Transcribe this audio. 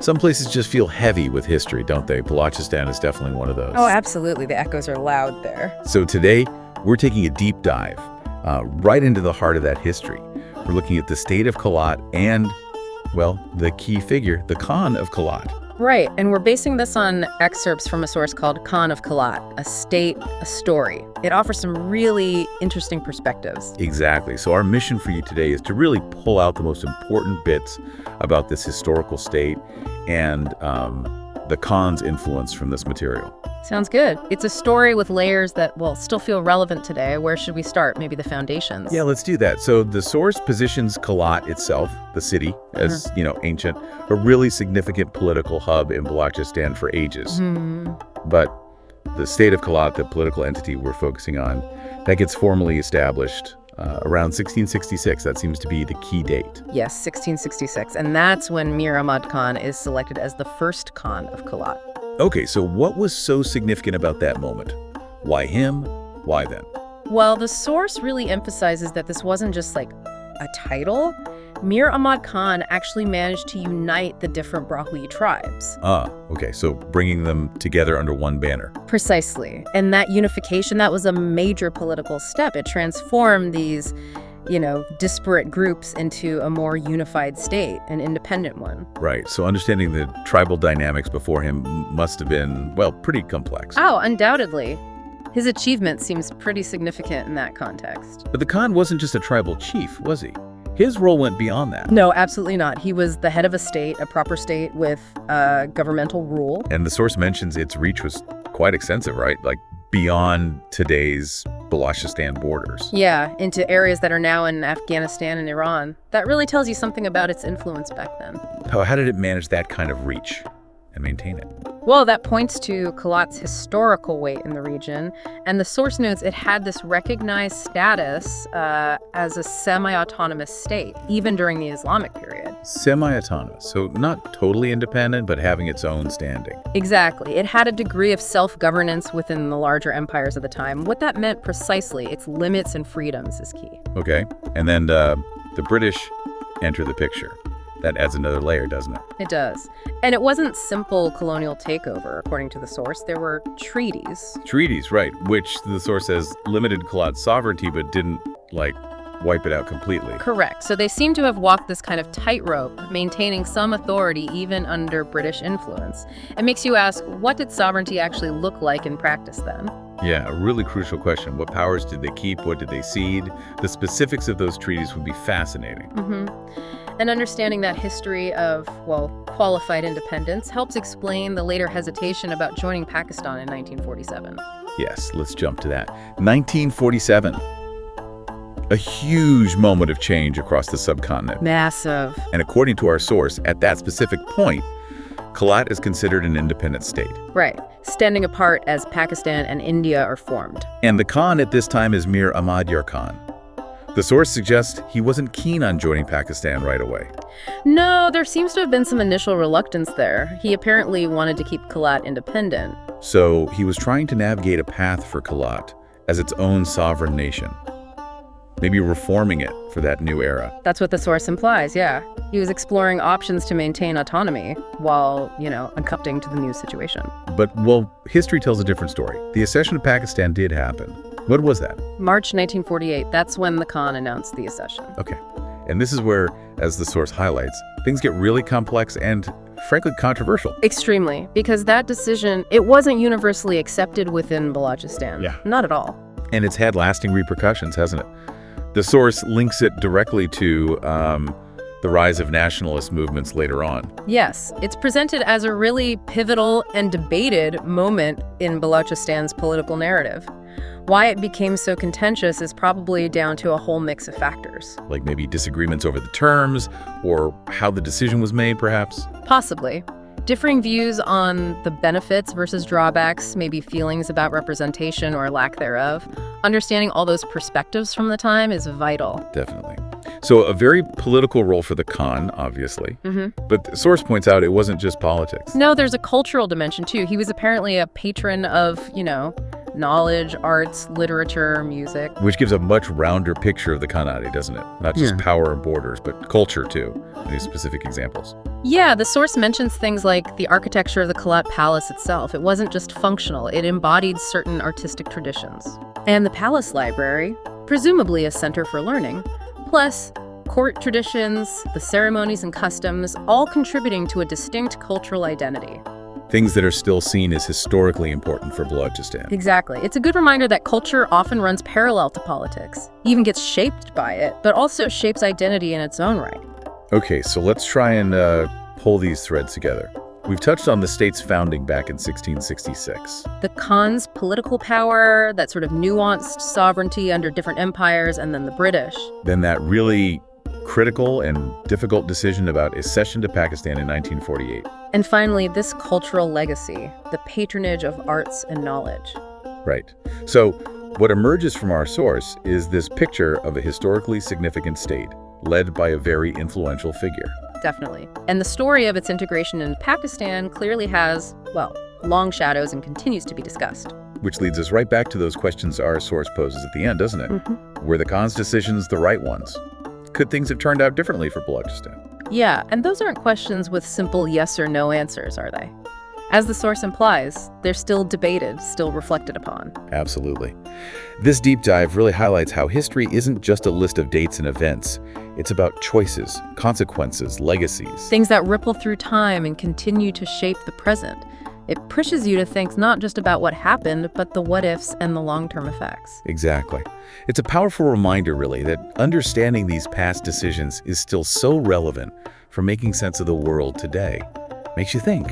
Some places just feel heavy with history, don't they? Balochistan is definitely one of those. Oh, absolutely. The echoes are loud there. So today, we're taking a deep dive right into the heart of that history. We're looking at the state of Kalat and, well, the key figure, the Khan of Kalat. Right, and we're basing this on excerpts from a source called Khan of Kalat, A State, a Story. It offers some really interesting perspectives. Exactly. So our mission for you today is to really pull out the most important bits about this historical state and the Khan's influence from this material. Sounds good. It's a story with layers that, well, still feel relevant today. Where should we start? Maybe the foundations. Yeah, let's do that. So the source positions Kalat itself, the city, as, ancient, a really significant political hub in Balochistan for ages. But the state of Kalat, the political entity we're focusing on, that gets formally established around 1666. That seems to be the key date. Yes, 1666. And that's when Mir Ahmad Khan is selected as the first Khan of Kalat. Okay, so what was so significant about that moment? Why him? Why then? Well, the source really emphasizes that this wasn't just like a title. Mir Ahmad Khan actually managed to unite the different Brahwi tribes. Okay, so bringing them together under one banner. Precisely. And that unification, that was a major political step. It transformed these disparate groups into a more unified state, an independent one. Right. So understanding the tribal dynamics before him must have been, well, pretty complex. Oh, undoubtedly. His achievement seems pretty significant in that context. But the Khan wasn't just a tribal chief, was he? His role went beyond that. No, absolutely not. He was the head of a state, a proper state with governmental rule. And the source mentions its reach was quite extensive, right? Like beyond today's Balochistan borders. Yeah, into areas that are now in Afghanistan and Iran. That really tells you something about its influence back then. How did it manage that kind of reach and maintain it? Well, that points to Kalat's historical weight in the region, and the source notes it had this recognized status as a semi-autonomous state, even during the Islamic period. Semi-autonomous, so not totally independent, but having its own standing. Exactly. It had a degree of self-governance within the larger empires of the time. What that meant precisely, its limits and freedoms is key. Okay, and then the British enter the picture. That adds another layer, doesn't it? It does. And it wasn't simple colonial takeover, according to the source. There were treaties. Treaties, right, which the source says limited Kalat's sovereignty, but didn't, wipe it out completely. Correct. So they seem to have walked this kind of tightrope, maintaining some authority even under British influence. It makes you ask, what did sovereignty actually look like in practice then? Yeah, a really crucial question. What powers did they keep? What did they cede? The specifics of those treaties would be fascinating. And understanding that history of, qualified independence helps explain the later hesitation about joining Pakistan in 1947. Yes, let's jump to that. 1947. A huge moment of change across the subcontinent. Massive. And according to our source, at that specific point, Kalat is considered an independent state. Right, standing apart as Pakistan and India are formed. And the Khan at this time is Mir Ahmad Yar Khan. The source suggests he wasn't keen on joining Pakistan right away. No, there seems to have been some initial reluctance there. He apparently wanted to keep Kalat independent. So he was trying to navigate a path for Kalat as its own sovereign nation. Maybe reforming it for that new era. That's what the source implies, yeah. He was exploring options to maintain autonomy while, adapting to the new situation. But, history tells a different story. The accession of Pakistan did happen. What was that? March 1948. That's when the Khan announced the accession. Okay. And this is where, as the source highlights, things get really complex and, frankly, controversial. Extremely. Because that decision, it wasn't universally accepted within Balochistan. Yeah. Not at all. And it's had lasting repercussions, hasn't it? The source links it directly to the rise of nationalist movements later on. Yes, it's presented as a really pivotal and debated moment in Balochistan's political narrative. Why it became so contentious is probably down to a whole mix of factors. Like maybe disagreements over the terms, or how the decision was made, perhaps? Possibly. Differing views on the benefits versus drawbacks, maybe feelings about representation or lack thereof. Understanding all those perspectives from the time is vital. Definitely. So a very political role for the Khan, obviously. But the source points out it wasn't just politics. No, there's a cultural dimension, too. He was apparently a patron of, knowledge, arts, literature, music. Which gives a much rounder picture of the Khanate, doesn't it? Not just power and borders, but culture too. Any specific examples? Yeah, the source mentions things like the architecture of the Kalat palace itself. It wasn't just functional, it embodied certain artistic traditions. And the palace library, presumably a center for learning, plus court traditions, the ceremonies and customs, all contributing to a distinct cultural identity. Things that are still seen as historically important for Balochistan. Exactly. It's a good reminder that culture often runs parallel to politics, even gets shaped by it, but also shapes identity in its own right. Okay, so let's try and pull these threads together. We've touched on the state's founding back in 1666. The Khan's political power, that sort of nuanced sovereignty under different empires, and then the British. Then that really critical and difficult decision about accession to Pakistan in 1948. And finally, this cultural legacy, the patronage of arts and knowledge. Right. So what emerges from our source is this picture of a historically significant state led by a very influential figure. Definitely. And the story of its integration in Pakistan clearly has, well, long shadows and continues to be discussed. Which leads us right back to those questions our source poses at the end, doesn't it? Were the Khan's decisions the right ones? Could things have turned out differently for Balochistan? Yeah, and those aren't questions with simple yes or no answers, are they? As the source implies, they're still debated, still reflected upon. Absolutely. This deep dive really highlights how history isn't just a list of dates and events. It's about choices, consequences, legacies. Things that ripple through time and continue to shape the present. It pushes you to think not just about what happened, but the what-ifs and the long-term effects. Exactly. It's a powerful reminder, really, that understanding these past decisions is still so relevant for making sense of the world today. Makes you think.